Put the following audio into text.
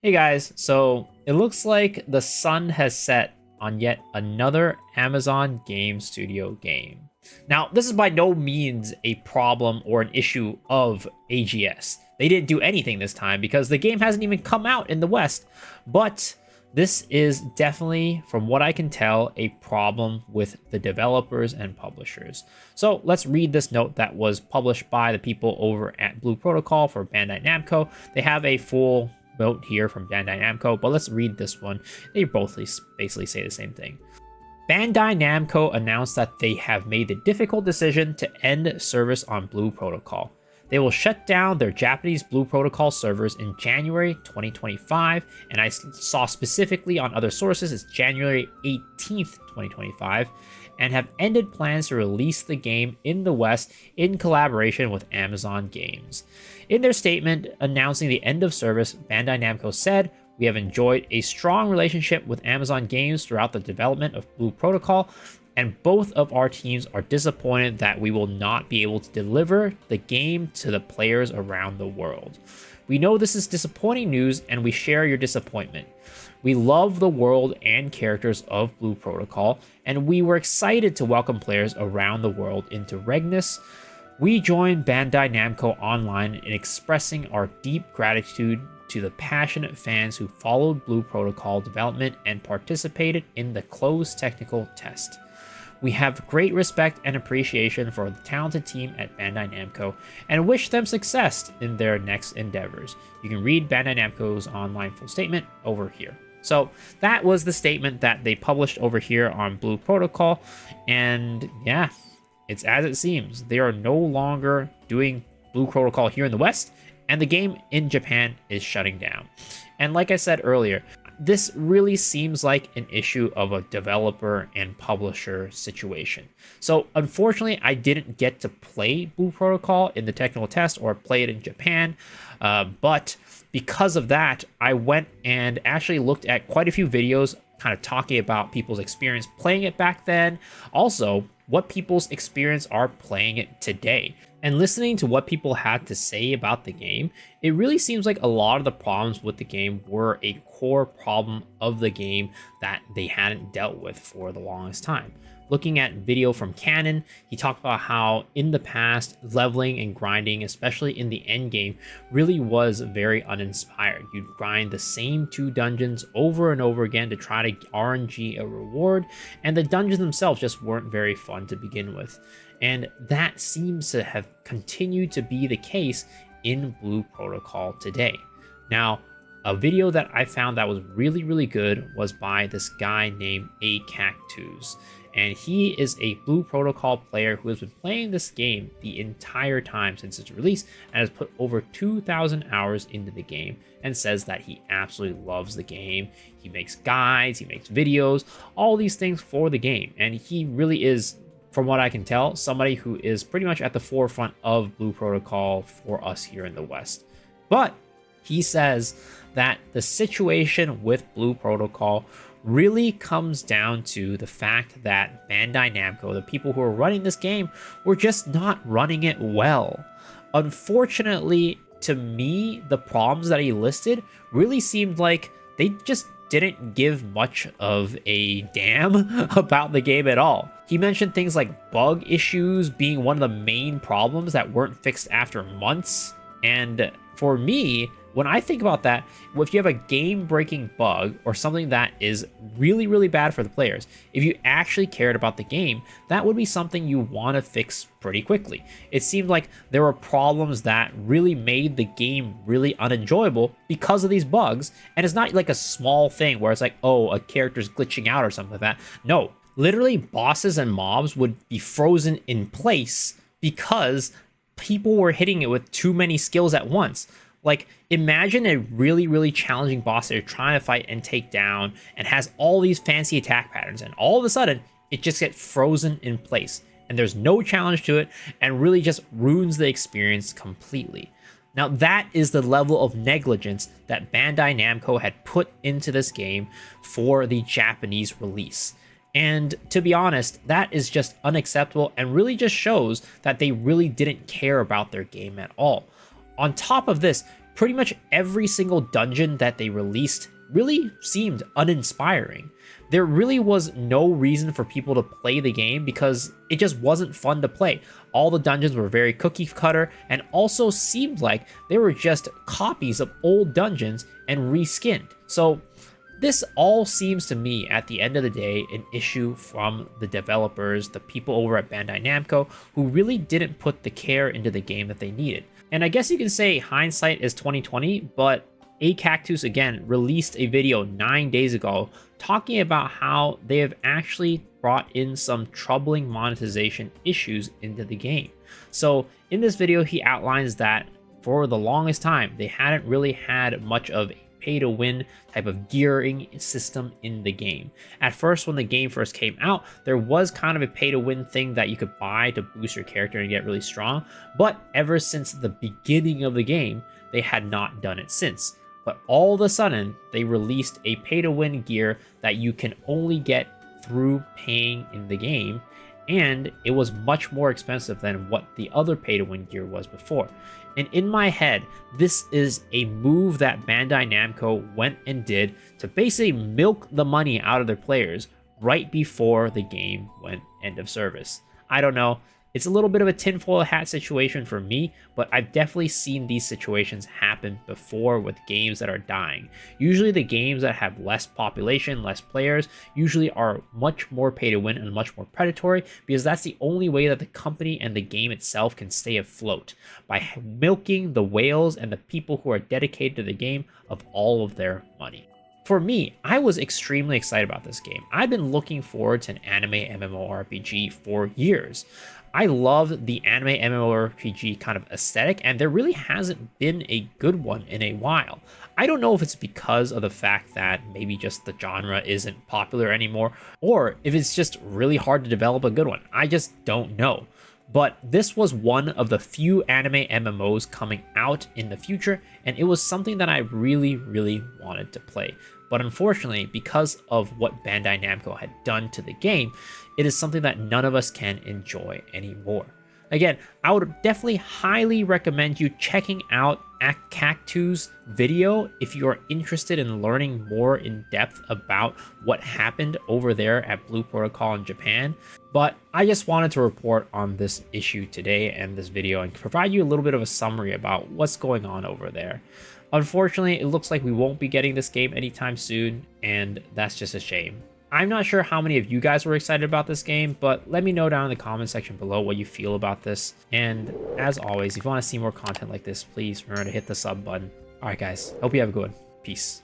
Hey guys, so it looks like the sun has set on yet another Amazon Game Studio game. Now, this is by no means a problem or an issue of AGS. They didn't do anything this time because the game hasn't even come out in the West, but this is definitely, from what I can tell, a problem with the developers and publishers. So let's read this note that was published by the people over at Blue Protocol for Bandai Namco. They have a full note here from Bandai Namco, but let's read this one. They both basically say the same thing. Bandai Namco announced that they have made the difficult decision to end service on Blue Protocol. They will shut down their Japanese Blue Protocol servers in January 2025, and I saw specifically on other sources it's January 18th, 2025, and have ended plans to release the game in the West in collaboration with Amazon Games. In their statement announcing the end of service, Bandai Namco said, "We have enjoyed a strong relationship with Amazon Games throughout the development of Blue Protocol, and both of our teams are disappointed that we will not be able to deliver the game to the players around the world. We know this is disappointing news and we share your disappointment. We love the world and characters of Blue Protocol, and we were excited to welcome players around the world into Regnus. We join Bandai Namco Online in expressing our deep gratitude to the passionate fans who followed Blue Protocol development and participated in the closed technical test. We have great respect and appreciation for the talented team at Bandai Namco and wish them success in their next endeavors." You can read Bandai Namco's online full statement over here. So that was the statement that they published over here on Blue Protocol. And yeah, it's as it seems. They are no longer doing Blue Protocol here in the West, and the game in Japan is shutting down. And like I said earlier, this really seems like an issue of a developer and publisher situation. So unfortunately, I didn't get to play Blue Protocol in the technical test or play it in Japan, but because of that, I went and actually looked at quite a few videos kind of talking about people's experience playing it back then, also what people's experience are playing it today. And listening to what people had to say about the game, it really seems like a lot of the problems with the game were a core problem of the game that they hadn't dealt with for the longest time. Looking at video from Canon, he talked about how in the past, leveling and grinding, especially in the end game, really was very uninspired. You'd grind the same 2 dungeons over and over again to try to RNG a reward, and the dungeons themselves just weren't very fun to begin with. And that seems to have continued to be the case in Blue Protocol today. Now, a video that I found that was really good was by this guy named A Cactus. And he is a Blue Protocol player who has been playing this game the entire time since its release and has put over 2,000 hours into the game and says that he absolutely loves the game. He makes guides, he makes videos, all these things for the game. And he really is, from what I can tell, somebody who is pretty much at the forefront of Blue Protocol for us here in the West. But he says that the situation with Blue Protocol really comes down to the fact that Bandai Namco, the people who are running this game, were just not running it well. Unfortunately, to me, the problems that he listed really seemed like they just didn't give much of a damn about the game at all. He mentioned things like bug issues being one of the main problems that weren't fixed after months. And for me, when I think about that, if you have a game-breaking bug or something that is really bad for the players, if you actually cared about the game, that would be something you want to fix pretty quickly. It seemed like there were problems that really made the game really unenjoyable because of these bugs, and it's not like a small thing where it's like, oh, a character's glitching out or something like that. No, literally bosses and mobs would be frozen in place because people were hitting it with too many skills at once. Like, imagine a really challenging boss that you're trying to fight and take down and has all these fancy attack patterns, and all of a sudden it just gets frozen in place and there's no challenge to it and really just ruins the experience completely. Now, that is the level of negligence that Bandai Namco had put into this game for the Japanese release. And to be honest, that is just unacceptable and really just shows that they really didn't care about their game at all. On top of this, pretty much every single dungeon that they released really seemed uninspiring. There really was no reason for people to play the game because it just wasn't fun to play. All the dungeons were very cookie cutter and also seemed like they were just copies of old dungeons and reskinned. So this all seems to me, at the end of the day, an issue from the developers, the people over at Bandai Namco, who really didn't put the care into the game that they needed. And I guess you can say hindsight is 2020, but Cactus again released a video 9 days ago talking about how they have actually brought in some troubling monetization issues into the game. So in this video, he outlines that for the longest time, they hadn't really had much of a pay to win type of gearing system in the game. At first, when the game first came out, there was kind of a pay to win thing that you could buy to boost your character and get really strong. But ever since the beginning of the game, they had not done it since. But all of a sudden, they released a pay to win gear that you can only get through paying in the game. And it was much more expensive than what the other pay to win gear was before. And in my head, this is a move that Bandai Namco went and did to basically milk the money out of their players right before the game went end of service. I don't know. It's a little bit of a tinfoil hat situation for me, but I've definitely seen these situations happen before with games that are dying. Usually the games that have less population, less players, usually are much more pay to win and much more predatory, because that's the only way that the company and the game itself can stay afloat, by milking the whales and the people who are dedicated to the game of all of their money. For me, I was extremely excited about this game. I've been looking forward to an anime MMORPG for years. I love the anime MMORPG kind of aesthetic, and there really hasn't been a good one in a while. I don't know if it's because of the fact that maybe just the genre isn't popular anymore, or if it's just really hard to develop a good one. I just don't know. But this was one of the few anime MMOs coming out in the future, and it was something that I really, really wanted to play. But unfortunately, because of what Bandai Namco had done to the game, it is something that none of us can enjoy anymore. Again, I would definitely highly recommend you checking out Cactus' video if you are interested in learning more in depth about what happened over there at Blue Protocol in Japan. But I just wanted to report on this issue today and this video and provide you a little bit of a summary about what's going on over there. Unfortunately, it looks like we won't be getting this game anytime soon, and that's just a shame. I'm not sure how many of you guys were excited about this game, but let me know down in the comment section below what you feel about this. And as always, if you want to see more content like this, please remember to hit the sub button. Alright guys, hope you have a good one. Peace.